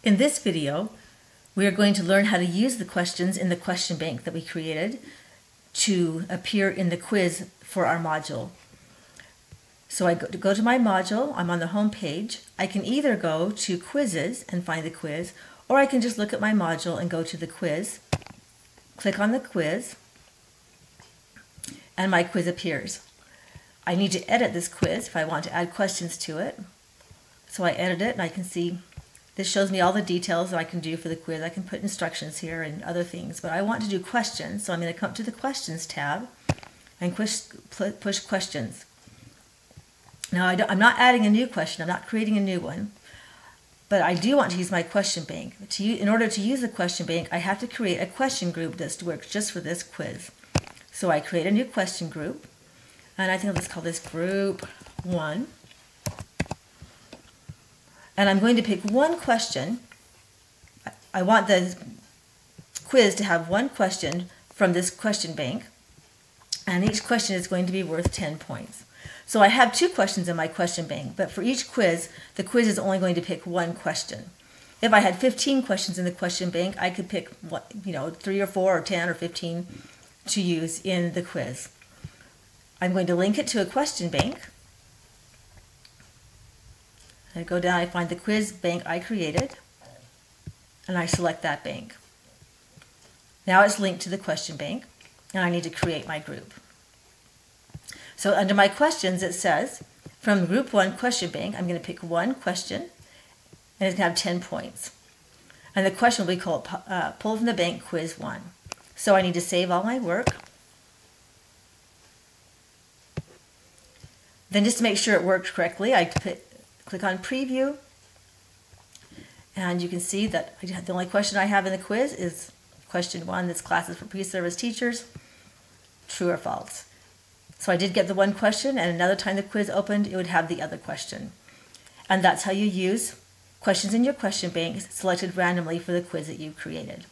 In this video, we are going to learn how to use the questions in the question bank that we created to appear in the quiz for our module. So I go to my module, I'm on the home page. I can either go to quizzes and find the quiz, or I can just look at my module and go to the quiz, click on the quiz, and my quiz appears. I need to edit this quiz if I want to add questions to it. So I edit it and I can see this shows me all the details that I can do for the quiz. I can put instructions here and other things, but I want to do questions, so I'm going to come to the questions tab and push questions. Now I'm not adding a new question, I'm not creating a new one, but I do want to use my question bank. In order to use the question bank, I have to create a question group that works just for this quiz. So I create a new question group, and I think let's call this group 1. And I'm going to pick one question. I want the quiz to have one question from this question bank, and each question is going to be worth 10 points. So I have 2 questions in my question bank, but for each quiz, the quiz is only going to pick one question. If I had 15 questions in the question bank, I could pick 3 or 4 or 10 or 15 to use in the quiz. I'm going to link it to a question bank. I go down, I find the quiz bank I created, and I select that bank. Now it's linked to the question bank, and I need to create my group. So under my questions, it says, from group 1 question bank, I'm going to pick one question, and it's going to have 10 points. And the question will be called Pull from the Bank Quiz 1. So I need to save all my work. Then just to make sure it worked correctly, I click on Preview, and you can see that the only question I have in the quiz is question 1, that's classes for pre-service teachers, true or false. So I did get the one question, and another time the quiz opened, it would have the other question. And that's how you use questions in your question bank selected randomly for the quiz that you created.